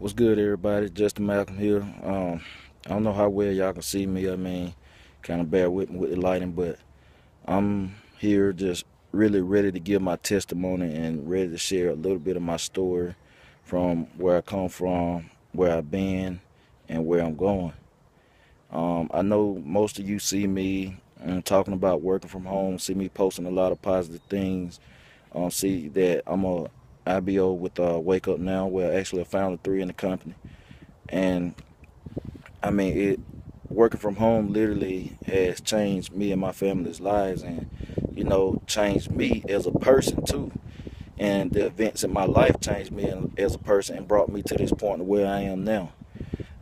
What's good, everybody? Justin Malcolm here. I don't know how well y'all can see me. I mean, kind of bear with me with the lighting, but I'm here just really ready to give my testimony and ready to share a little bit of my story from where I come from, where I've been, and where I'm going. I know most of you see me talking about working from home, see me posting a lot of positive things, see that I'm a IBO with Wake Up Now, where actually I found three in the company. And I mean, it working from home literally has changed me and my family's lives, and changed me as a person too. And the events in my life changed me as a person and brought me to this point where I am now.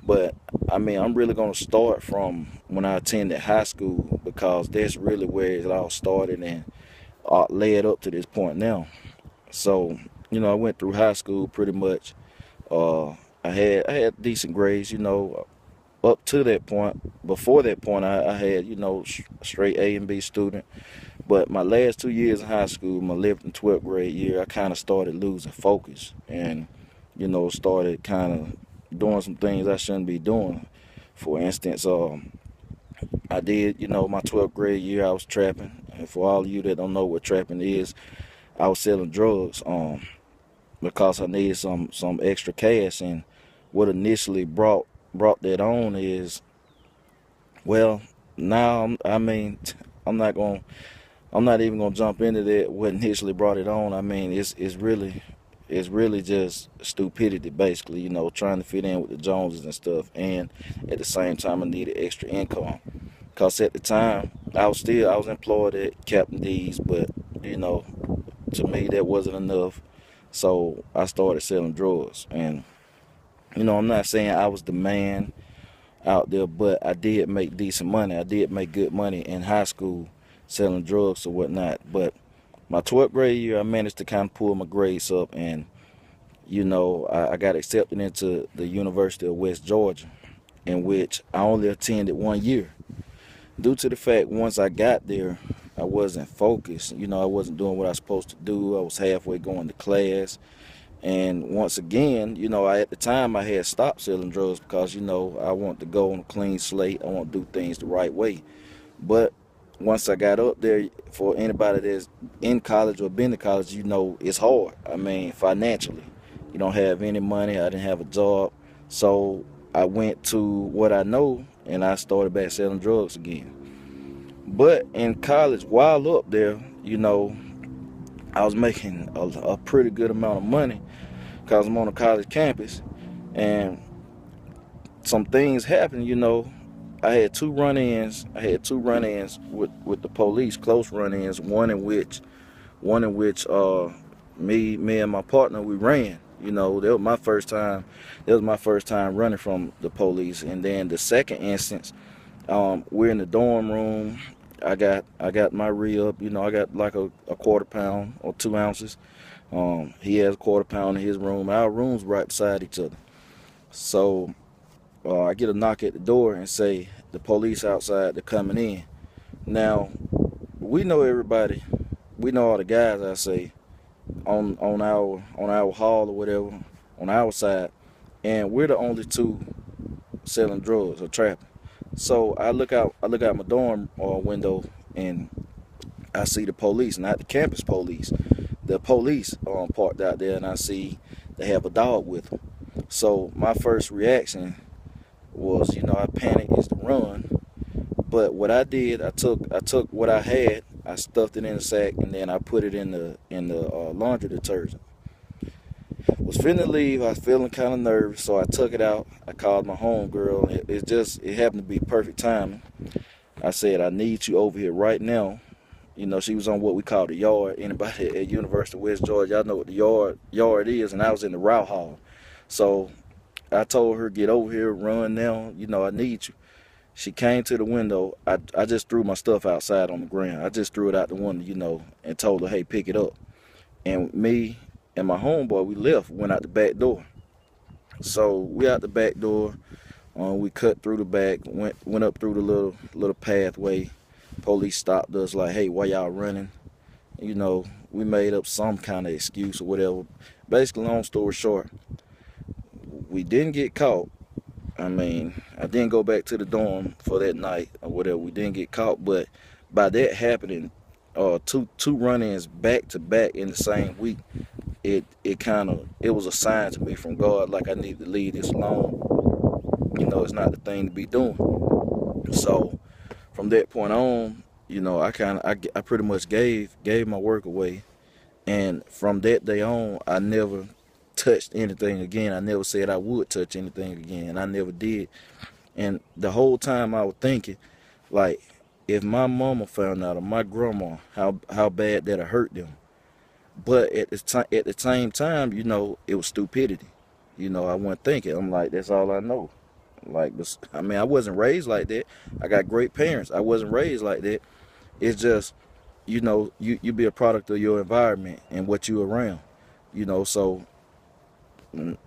But I mean, I'm really gonna start from when I attended high school because that's really where it all started and led up to this point now. So, I went through high school pretty much. Uh, I had decent grades, up to that point. Before that point, I had, straight A and B student. But my last 2 years in high school, my 11th and 12th grade year, I kind of started losing focus and, started kind of doing some things I shouldn't be doing. For instance, I did, my 12th grade year, I was trapping. And for all of you that don't know what trapping is, I was selling drugs because I needed some extra cash. And what initially brought that on is, well, now I mean, I'm not going I'm not even gonna jump into that. What initially brought it on? I mean, it's really just stupidity, basically. Trying to fit in with the Joneses and stuff, and at the same time, I needed extra income. Cause at the time, I was employed at Captain D's, but you know, to me that wasn't enough. So I started selling drugs, and I'm not saying I was the man out there, but I did make decent money. I did make good money in high school selling drugs or whatnot. But my 12th grade year, I managed to kind of pull my grades up, and I got accepted into the University of West Georgia, in which I only attended 1 year. Due to the fact once I got there, I wasn't focused. I wasn't doing what I was supposed to do. I was halfway going to class. And once again, at the time I had stopped selling drugs because, I want to go on a clean slate. I want to do things the right way. But once I got up there, for anybody that's in college or been to college, it's hard. I mean, financially. You don't have any money. I didn't have a job. So I went to what I know and I started back selling drugs again. But in college, while up there, I was making a pretty good amount of money because I'm on a college campus, and some things happened. I had two run-ins. I had two run-ins with the police, close run-ins. One in which me and my partner, we ran. That was my first time. That was my first time running from the police. And then the second instance, we're in the dorm room. I got my re-up. I got like a quarter pound or 2 ounces. He has a quarter pound in his room. Our rooms right beside each other. So I get a knock at the door and say the police outside, they're coming in. Now we know everybody. We know all the guys. I say on our hall or whatever on our side, and we're the only two selling drugs or trapping. So I look out my dorm window, and I see the police, not the campus police. The police parked out there, and I see they have a dog with them. So my first reaction was, I panicked, is to run. But what I did, I took what I had, I stuffed it in a sack, and then I put it in the laundry detergent. Was finna leave. I was feeling kind of nervous, so I took it out. I called my home girl. It happened to be perfect timing. I said, I need you over here right now. She was on what we call the yard. Anybody at University of West Georgia, y'all know what the yard is, and I was in the route hall. So I told her, get over here, run now. I need you. She came to the window. I just threw my stuff outside on the ground. I just threw it out the window, and told her, hey, pick it up. And me and my homeboy, we left, went out the back door. So we out the back door. We cut through the back, went up through the little pathway. Police stopped us like, hey, why y'all running? We made up some kind of excuse or whatever. Basically, long story short, we didn't get caught. I mean, I didn't go back to the dorm for that night or whatever. We didn't get caught, but by that happening, two run-ins back to back in the same week, it was a sign to me from God, like I need to leave this alone. It's not the thing to be doing. So from that point on, I pretty much gave my work away, and from that day on, I never touched anything again. I never said I would touch anything again, and I never did. And the whole time I was thinking, like, if my mama found out, or my grandma, how bad that'll hurt them. But at the same time, it was stupidity. I wasn't thinking. I'm like, that's all I know. Like, I mean, I wasn't raised like that. I got great parents. I wasn't raised like that. It's just, you be a product of your environment and what you around. So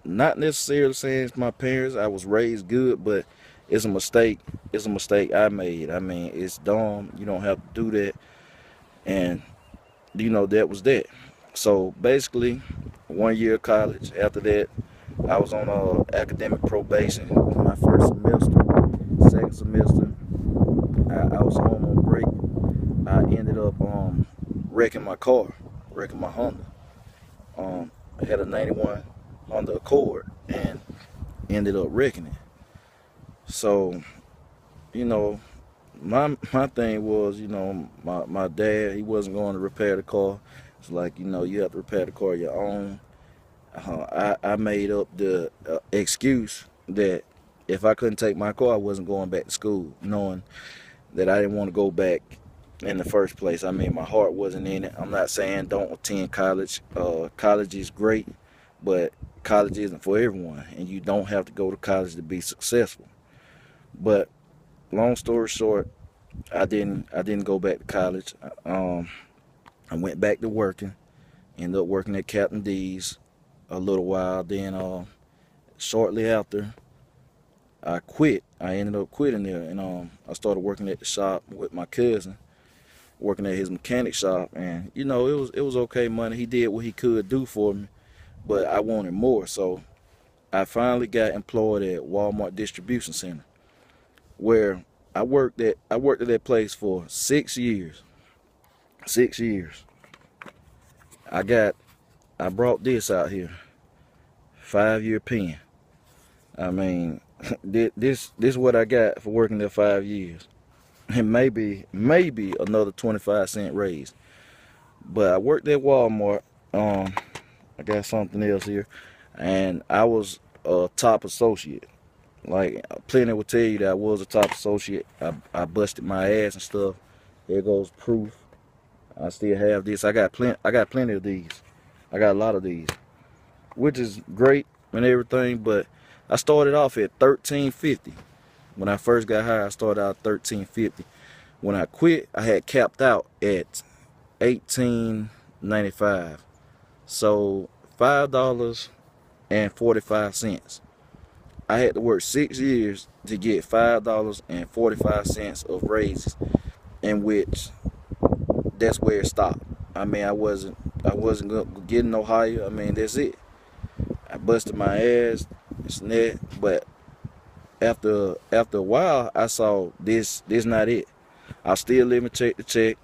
not necessarily saying it's my parents. I was raised good, but it's a mistake. It's a mistake I made. I mean, it's dumb. You don't have to do that. And that was that. So basically, 1 year of college. After that, I was on academic probation. My first semester, second semester, I was home on break. I ended up wrecking my car, wrecking my Honda. I had a 91 Honda Accord and ended up wrecking it. So, my thing was, my dad, he wasn't going to repair the car. It's like, you have to repair the car your own. I made up the excuse that if I couldn't take my car, I wasn't going back to school, knowing that I didn't want to go back in the first place. I mean, my heart wasn't in it. I'm not saying don't attend college. College is great, but college isn't for everyone, and you don't have to go to college to be successful. But long story short, I didn't go back to college. I went back to working. Ended up working at Captain D's a little while. Then shortly after, I quit. I ended up quitting there, and I started working at the shop with my cousin, working at his mechanic shop. And it was okay money. He did what he could do for me, but I wanted more. So I finally got employed at Walmart Distribution Center, where I worked at that place for 6 years. 6 years. I brought this out here. 5-year pen. I mean, this is what I got for working there 5 years. And maybe another 25-cent raise. But I worked at Walmart. I got something else here. And I was a top associate. Like, plenty would tell you that I was a top associate. I busted my ass and stuff. There goes proof. I still have this. I got plenty of these. I got a lot of these, which is great and everything. But I started off at $13.50. When I first got hired, I started out at $13.50. When I quit, I had capped out at $18.95. So $5.45. I had to work 6 years to get $5.45 of raises, in which that's where it stopped. I mean, I wasn't getting no higher. I mean, that's it. I busted my ass, it's that. But after a while, I saw this not it. I was still living check to check.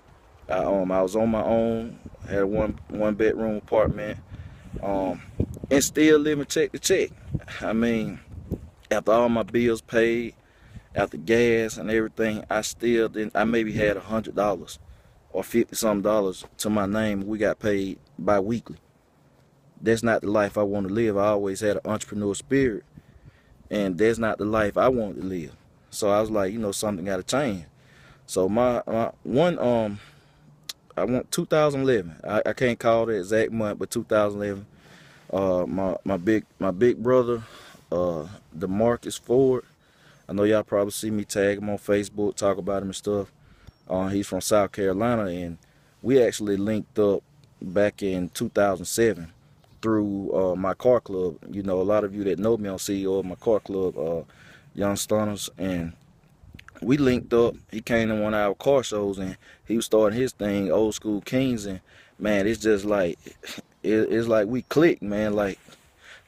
I was on my own, had a one bedroom apartment, and still living check to check. I mean, after all my bills paid, after gas and everything, I maybe had $100 or $50-something to my name. We got paid bi-weekly. That's not the life I want to live. I always had an entrepreneur spirit, and that's not the life I wanted to live. So I was like, something got to change. So I want 2011. I can't call the exact month, but 2011. My big brother, DeMarcus Ford. I know y'all probably see me tag him on Facebook, talk about him and stuff. He's from South Carolina, and we actually linked up back in 2007 through my car club. A lot of you that know me on CEO of my car club, Young Stunners, and we linked up. He came to one of our car shows, and he was starting his thing, Old School Kings, and man, it's just like it's like we clicked, man. Like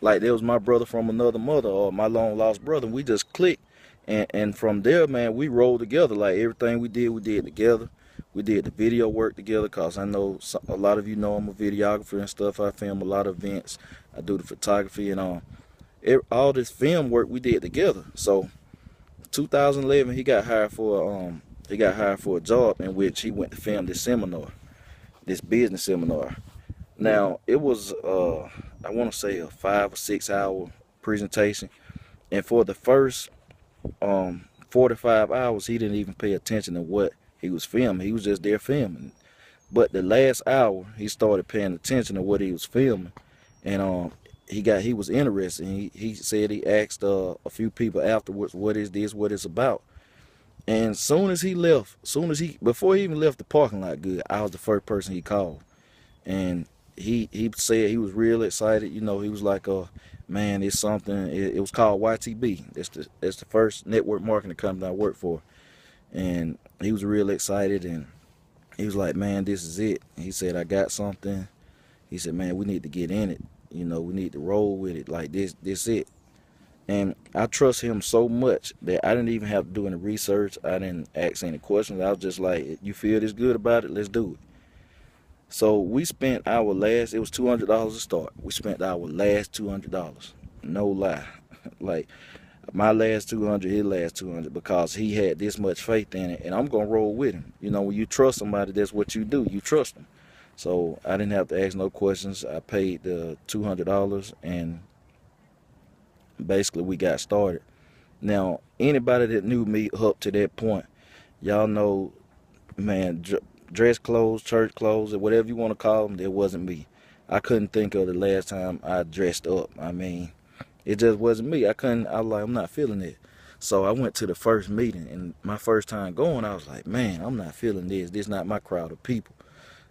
like there was my brother from another mother or my long lost brother. We just clicked, and from there, man, we rolled together. Like everything we did together. We did the video work together, cause I know a lot of you know I'm a videographer and stuff. I film a lot of events. I do the photography and all this film work we did together. So 2011, he got hired for a job in which he went to film this seminar, this business seminar. Now it was I want to say a 5 or 6 hour presentation, and for the first 45 hours he didn't even pay attention to what he was filming. He was just there filming. But the last hour he started paying attention to what he was filming, and he was interested. He said he asked a few people afterwards, what is this, what it's about. And soon as he left, before he even left the parking lot good, I was the first person he called. And he said he was real excited. You know, he was like, man, it's something. It was called YTB. That's the first network marketing company I worked for. And he was real excited, and he was like, man, this is it. He said, I got something. He said, man, we need to get in it. You know, we need to roll with it. Like this it. And I trust him so much that I didn't even have to do any research. I didn't ask any questions. I was just like, you feel this good about it? Let's do it. So we spent it was $200 to start. We spent our last $200. No lie. Like my last 200, his last 200, because he had this much faith in it, and I'm gonna roll with him. You know, when you trust somebody, that's what you do. You trust them. So I didn't have to ask no questions. I paid the $200, and basically we got started. Now, anybody that knew me up to that point, y'all know, man, dress clothes, church clothes, or whatever you want to call them, that wasn't me. I couldn't think of the last time I dressed up. I mean, it just wasn't me. I was like, I'm not feeling it. So I went to the first meeting, and my first time going, I was like, man, I'm not feeling this. This is not my crowd of people.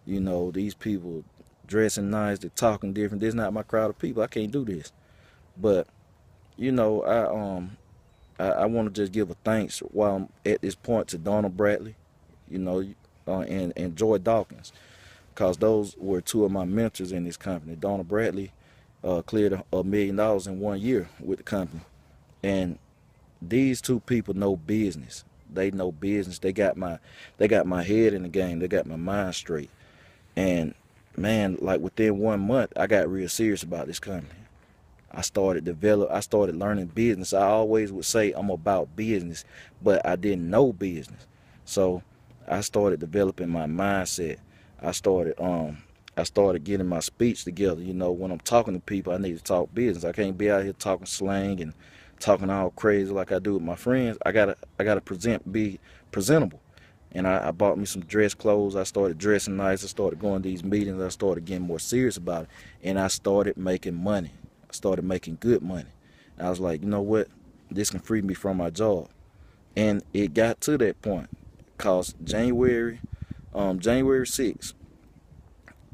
You know, these people dressing nice, they're talking different. This is not my crowd of people. I can't do this. But, you know, I want to just give a thanks while I'm at this point to Donald Bradley, you know, and Joy Dawkins, because those were two of my mentors in this company. Donald Bradley cleared $1 million in 1 year with the company, and these two people know business. They know business. They got my head in the game. They got my mind straight. And man, like within 1 month, I got real serious about this company. I started learning business. I always would say I'm about business, but I didn't know business. So I started developing my mindset. I started getting my speech together. You know, when I'm talking to people, I need to talk business. I can't be out here talking slang and talking all crazy like I do with my friends. I gotta be presentable. And I bought me some dress clothes. I started dressing nice. I started going to these meetings. I started getting more serious about it. And I started making money. I started making good money. And I was like, you know what? This can free me from my job. And it got to that point. Because January 6th,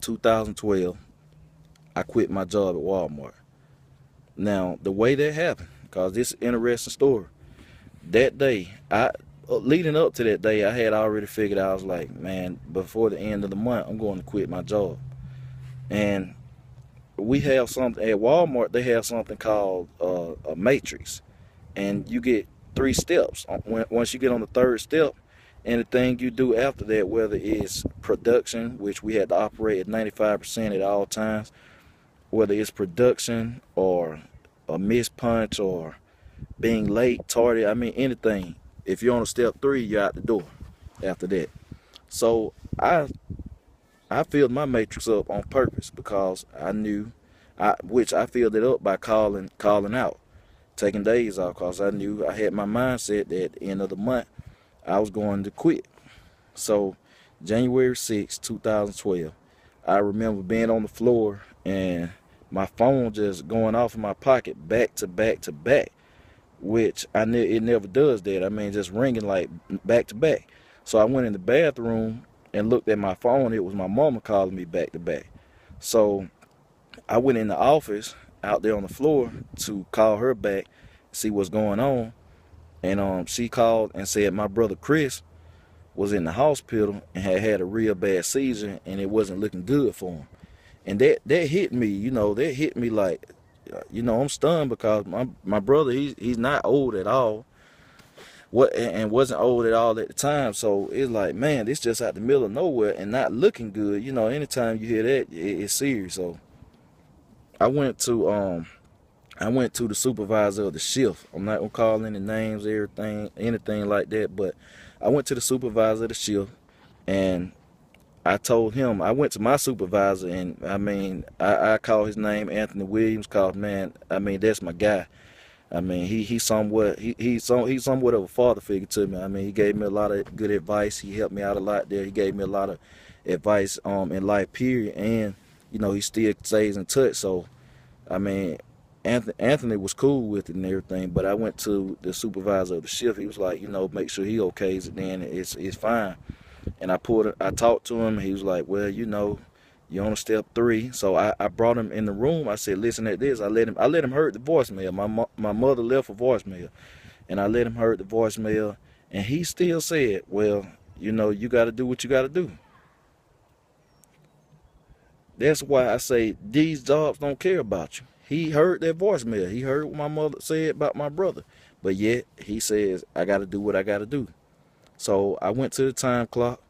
2012, I quit my job at Walmart. Now, the way that happened, because this is an interesting story. That day, leading up to that day, I had already figured out, I was like, man, before the end of the month, I'm going to quit my job. And we have something at Walmart. They have something called a matrix, and you get 3 steps. Once you get on the 3rd step, anything you do after that, whether it's production, which we had to operate at 95% at all times, whether it's production or a missed punch or being late, tardy, I mean anything. If you're on a step 3, you're out the door after that. So I filled my matrix up on purpose, because I knew, which I filled it up by calling out, taking days off, because I knew I had my mindset that at the end of the month I was going to quit. So January 6, 2012, I remember being on the floor and my phone just going off in my pocket back to back to back, which it never does that. I mean, just ringing like back to back. So I went in the bathroom and looked at my phone. It was my mama calling me back to back. So I went in the office out there on the floor to call her back, see what's going on. And she called and said my brother Chris was in the hospital and had a real bad seizure, and it wasn't looking good for him. And that hit me, you know, that hit me like you know, I'm stunned because my brother, he's not old at all. And wasn't old at all at the time. So it's like, man, this just out the middle of nowhere and not looking good. You know, anytime you hear that, it's serious. So I went to the supervisor of the shift. I'm not gonna call any names, anything like that, but I went to the supervisor of the shift, and I told him, I went to my supervisor, and I mean, I call his name Anthony Williams, cause man, I mean, that's my guy. I mean, he's somewhat of a father figure to me. I mean, he gave me a lot of good advice. He helped me out a lot there. He gave me a lot of advice in life, period. And you know, he still stays in touch. So, I mean, Anthony was cool with it and everything. But I went to the supervisor of the shift. He was like, you know, make sure he okays it. Then it's fine. And I talked to him. He was like, well, you know, you're on step 3. So I brought him in the room. I said, listen at this. I let him hear the voicemail. My mother left a voicemail, and I let him hear the voicemail, and he still said, well, you know, you got to do what you got to do. That's why I say these jobs don't care about you. He heard that voicemail. He heard what my mother said about my brother, but yet he says, I got to do what I got to do. So I went to the time clock,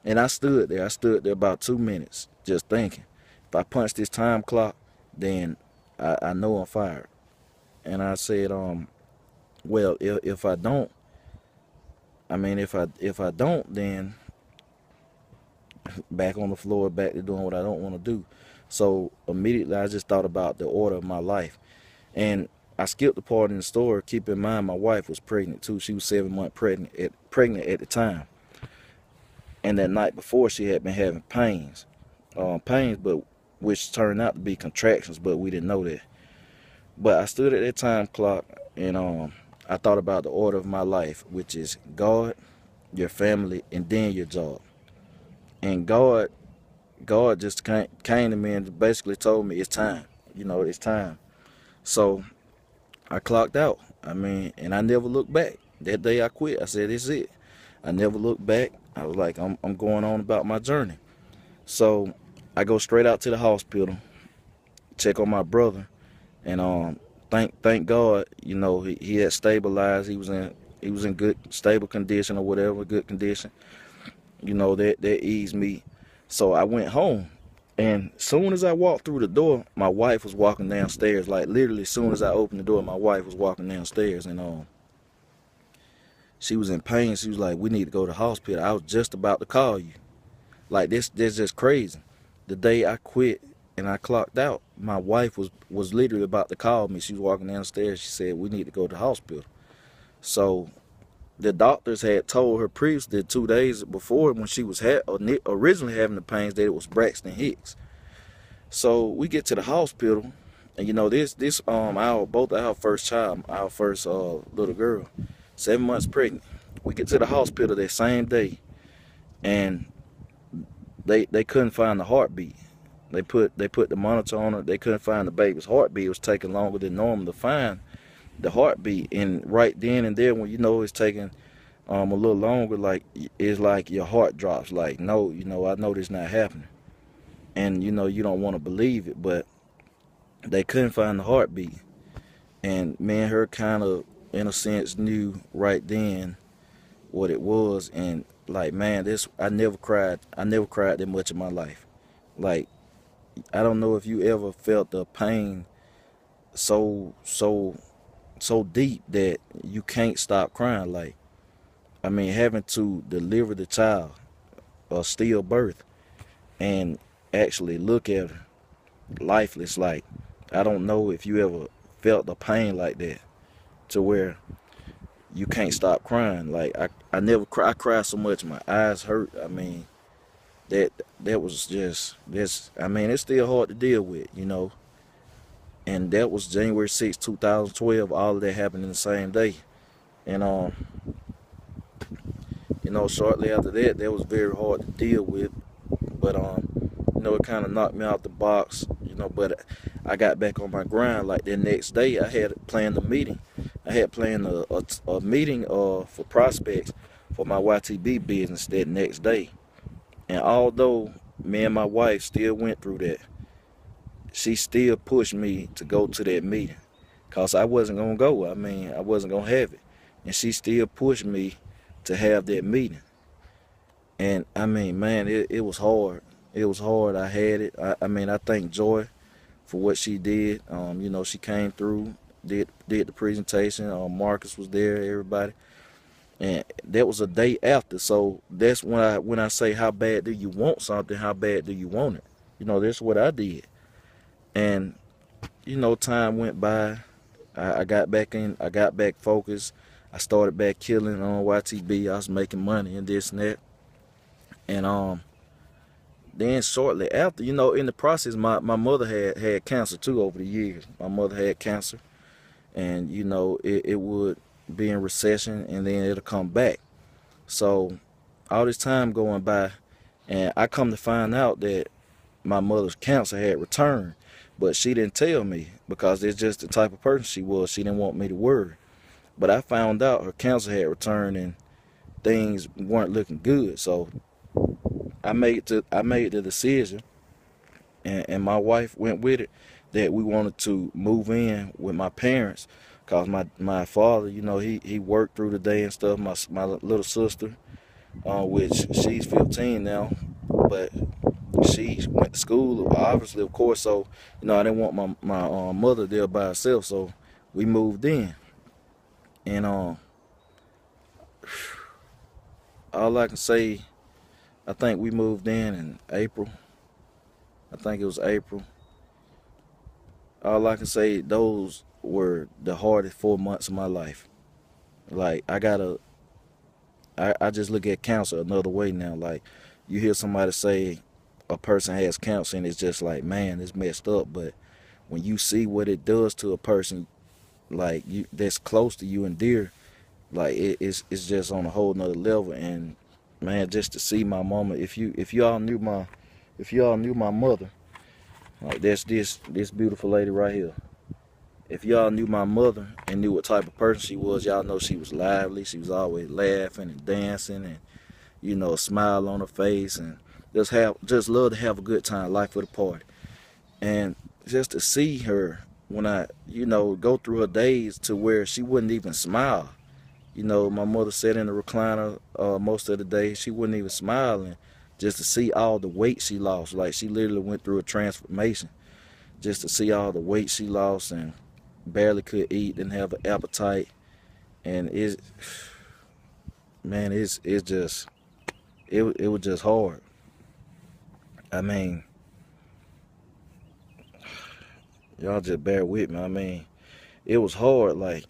and I stood there. I stood there about 2 minutes just thinking, if I punch this time clock, then I know I'm fired. And I said, well, if I don't, I mean, if I don't, then back on the floor, back to doing what I don't want to do. So immediately I just thought about the order of my life. And I skipped the part in the story. Keep in mind, my wife was pregnant too. She was 7 months pregnant at the time. And that night before, she had been having pains, but which turned out to be contractions, but we didn't know that. But I stood at that time clock, and I thought about the order of my life, which is God, your family, and then your job. And God just came to me and basically told me it's time. You know, it's time. So I clocked out. I mean, and I never looked back. That day I quit. I said, this is it. I never looked back. I was like, I'm going on about my journey. So I go straight out to the hospital, check on my brother, and thank God, you know, he had stabilized. He was in good stable condition or whatever, good condition. You know, that eased me. So I went home, and soon as I walked through the door, my wife was walking downstairs. Like literally, as soon as I opened the door, my wife was walking downstairs, and she was in pain. She was like, we need to go to the hospital. I was just about to call you. Like, this just crazy. The day I quit and I clocked out, my wife was literally about to call me. She was walking downstairs. She said, we need to go to the hospital. So the doctors had told her previously 2 days before, when she was originally having the pains, that it was Braxton Hicks. So we get to the hospital, and you know, both our first child, our first little girl, 7 months pregnant. We get to the hospital that same day, and they couldn't find the heartbeat. They put the monitor on her. They couldn't find the baby's heartbeat. It was taking longer than normal to find the heartbeat. And right then and there, when you know it's taking a little longer, like, it's like your heart drops. Like, no, you know, I know this not happening. And you know, you don't want to believe it, but they couldn't find the heartbeat. And me and her kind of, in a sense, knew right then what it was. And like, man, I never cried that much in my life. Like, I don't know if you ever felt the pain so deep that you can't stop crying. Like, I mean, having to deliver the child, or stillbirth, and actually look at her lifeless. Like, I don't know if you ever felt the pain like that, to where you can't stop crying. Like, I never cry. I cry so much my eyes hurt. I mean, that was just I mean, it's still hard to deal with, you know. And that was January 6, 2012. All of that happened in the same day. And you know, shortly after that was very hard to deal with. But you know, it kind of knocked me out the box, you know. But I got back on my grind. Like, the next day, I had planned a meeting. I had planned a meeting for prospects for my YTB business that next day. And although me and my wife still went through that, she still pushed me to go to that meeting, cause I wasn't gonna go. I mean, I wasn't gonna have it, and she still pushed me to have that meeting. And I mean, man, it was hard. It was hard. I had it. I mean, I thank Joy for what she did. You know, she came through, did the presentation. Marcus was there, everybody, and that was a day after. So that's when I say, how bad do you want something? How bad do you want it? You know, that's what I did. And you know, time went by. I got back in. I got back focused. I started back killing on YTB. I was making money and this and that. And then shortly after, you know, in the process, my mother had cancer too over the years. My mother had cancer, and you know, it would be in recession, and then it'll come back. So all this time going by, and I come to find out that my mother's cancer had returned, but she didn't tell me because it's just the type of person she was. She didn't want me to worry. But I found out her cancer had returned and things weren't looking good. So I made the decision, and my wife went with it, that we wanted to move in with my parents, cause my father, you know, he worked through the day and stuff. My little sister, which she's 15 now, but she went to school, obviously, of course. So you know, I didn't want my mother there by herself, so we moved in. And all I can say, I think we moved in April. I think it was April. All I can say, those were the hardest 4 months of my life. Like, I just look at cancer another way now. Like, you hear somebody say a person has cancer, and it's just like, man, it's messed up. But when you see what it does to a person, like, you, that's close to you and dear, like, it's just on a whole nother level. And man, just to see my mama, if y'all knew my mother, like, that's this beautiful lady right here. If y'all knew my mother and knew what type of person she was, y'all know she was lively. She was always laughing and dancing, and you know, a smile on her face, and just love to have a good time, life of the party. And just to see her when I, you know, go through her days to where she wouldn't even smile. You know, my mother sat in the recliner most of the day. She wouldn't even smile, and just to see all the weight she lost. Like, she literally went through a transformation. Just to see all the weight she lost, and barely could eat, didn't have an appetite. And man, it was just hard. I mean, y'all just bear with me. I mean, it was hard, like,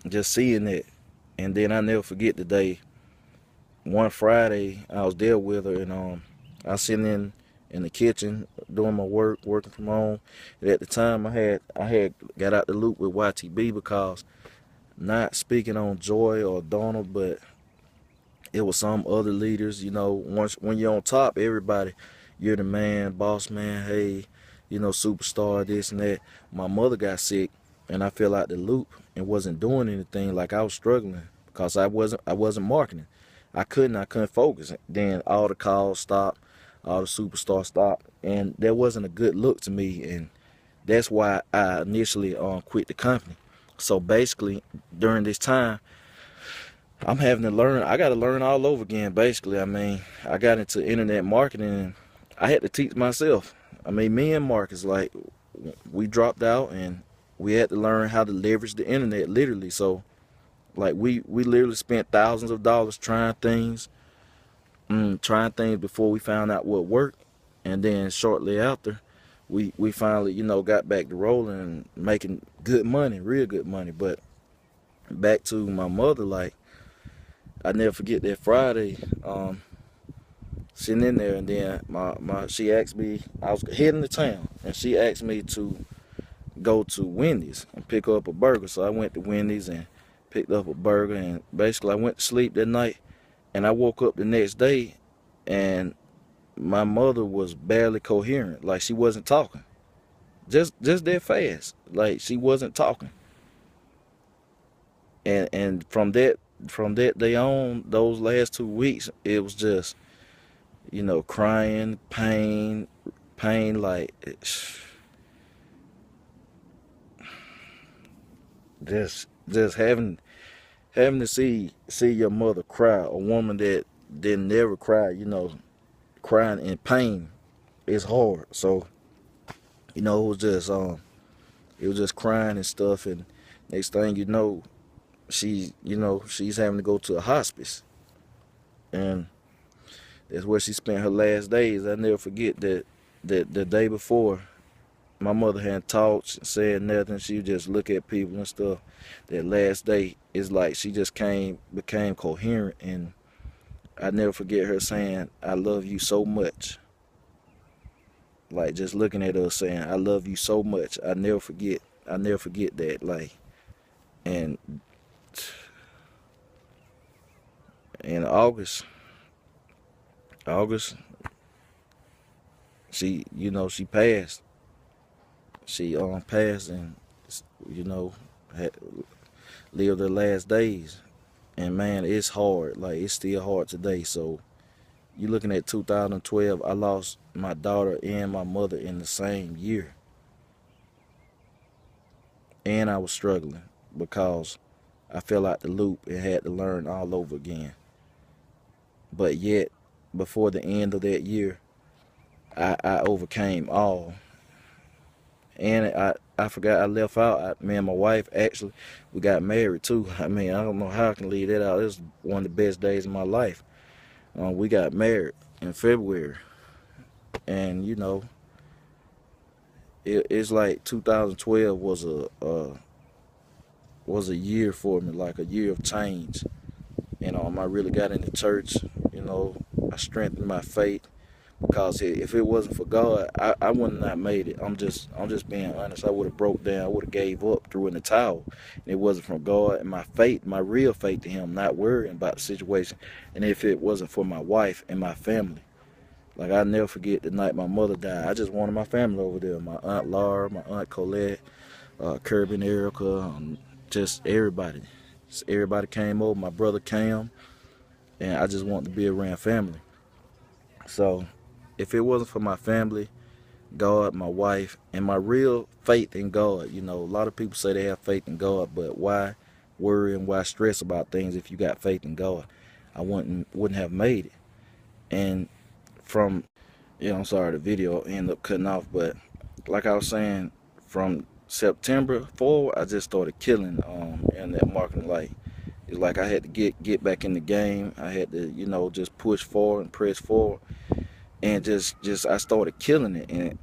just seeing it. And then I never forget the day, one Friday, I was there with her, and I was sitting in the kitchen doing my work, working from home. And at the time, I had got out the loop with YTB, because, not speaking on Joy or Donald, but it was some other leaders. You know, when you're on top, everybody, you're the man, boss man, hey, you know, superstar, this and that. My mother got sick, and I fell out the loop and wasn't doing anything. Like, I was struggling because I wasn't marketing. I couldn't focus. Then all the calls stopped, all the superstars stopped, and that wasn't a good look to me. And that's why I initially quit the company. So basically, during this time, I'm having to learn. I got to learn all over again, basically. I mean, I got into internet marketing, and I had to teach myself. I mean, me and Marcus, like, we dropped out, and we had to learn how to leverage the internet, literally. So, like, we literally spent thousands of dollars trying things before we found out what worked. And then shortly after, we finally, you know, got back to rolling and making good money, real good money. But back to my mother, like, I never forget that Friday, sitting in there, and then she asked me, I was heading to town, and she asked me to go to Wendy's and pick up a burger. So I went to Wendy's and picked up a burger, and basically I went to sleep that night, and I woke up the next day, and my mother was barely coherent. Like, she wasn't talking. Just that fast. Like, she wasn't talking. And from that day on, those last 2 weeks, it was just, you know, crying, pain, pain, like just having to see your mother cry, a woman that didn't never cry, crying in pain is hard. So, it was just crying and stuff, and next thing you know, she's having to go to a hospice, and that's where she spent her last days. I never forget that the day before, my mother hadn't talked, said nothing. She would just look at people and stuff. That last day is like she just became coherent, and I never forget her saying, "I love you so much." Like just looking at us saying, "I love you so much." I never forget. I never forget that. Like, and in August, she passed. She passed, and you know had lived her last days. And man, it's hard. Like it's still hard today. So you looking at 2012, I lost my daughter and my mother in the same year, and I was struggling because I fell out the loop and had to learn all over again. But yet, before the end of that year, I overcame all. And I forgot I left out. Me and my wife actually, we got married too. I mean, I don't know how I can leave that out. It was one of the best days of my life. We got married in February, and it's like 2012 was a year for me, like a year of change. I really got into church. I strengthened my faith. Because if it wasn't for God, I wouldn't have made it. I'm just being honest. I would have broke down. I would have gave up, threw in the towel. And it wasn't from God and my faith, my real faith to Him, not worrying about the situation. And if it wasn't for my wife and my family, like I never forget the night my mother died. I just wanted my family over there. My aunt Laura, my aunt Colette, Kirby and Erica, just everybody. Just everybody came over. My brother Cam, and I just wanted to be around family. So if it wasn't for my family, God, my wife, and my real faith in God, a lot of people say they have faith in God, but why worry and why stress about things if you got faith in God? I wouldn't have made it. And from, I'm sorry, the video ended up cutting off, but like I was saying, from September forward, I just started killing in that marketing light. It's like I had to get back in the game. I had to, just push forward and press forward. And just I started killing it in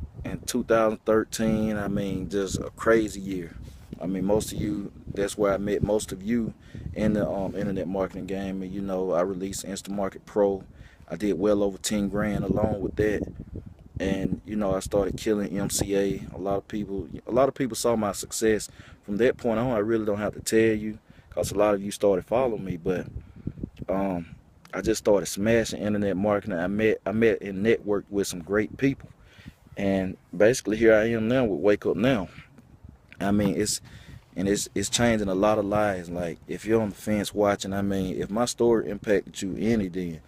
2013. I mean, just a crazy year. I mean, most of you, that's where I met most of you in the internet marketing game. And I released Instamarket Pro. I did well over 10 grand along with that. And I started killing MCA. A lot of people saw my success from that point on. I really don't have to tell you, because a lot of you started following me. But I just started smashing internet marketing. I met and networked with some great people, and basically here I am now with Wake Up Now. I mean, it's changing a lot of lives. Like if you're on the fence watching, I mean, if my story impacted you any, then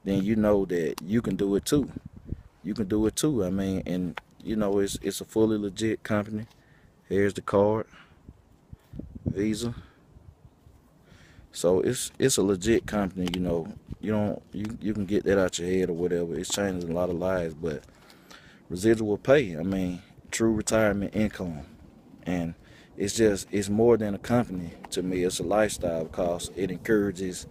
you know that you can do it too. You can do it too. I mean, and it's a fully legit company. Here's the card, Visa. So it's a legit company. You can get that out your head or whatever. It's changing a lot of lives, but residual pay. I mean, true retirement income, and it's more than a company to me. It's a lifestyle because it encourages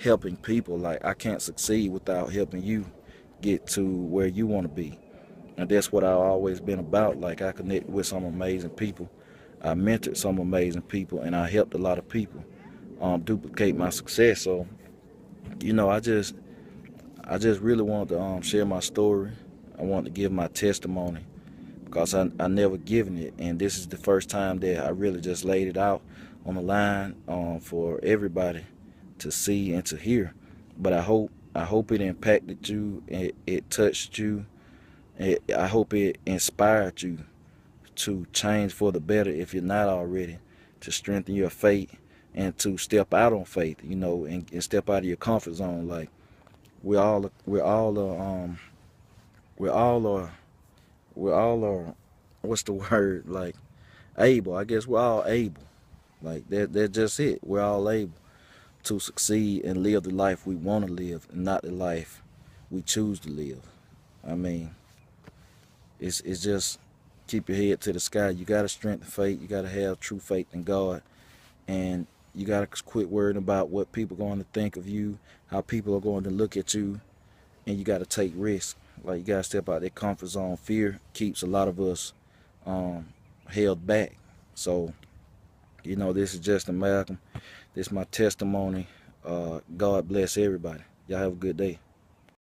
helping people. Like I can't succeed without helping you get to where you want to be, and that's what I've always been about. Like I connected with some amazing people, I mentored some amazing people, and I helped a lot of people duplicate my success. So I just really wanted to share my story. I wanted to give my testimony because I never given it, and this is the first time that I really just laid it out on the line for everybody to see and to hear. But I hope it impacted you, it touched you. I hope it inspired you to change for the better if you're not already, to strengthen your faith and to step out on faith, and step out of your comfort zone. Like we all are we all are, what's the word, like, able. I guess we're all able. Like that's just it. We're all able to succeed and live the life we want to live, and not the life we choose to live. I mean, it's just keep your head to the sky. You gotta strengthen faith. You gotta have true faith in God, and you gotta quit worrying about what people are going to think of you, how people are going to look at you, and you gotta take risks. Like you gotta step out that comfort zone. Fear keeps a lot of us um, held back. So this is Justin Malcolm. This is my testimony. God bless everybody. Y'all have a good day.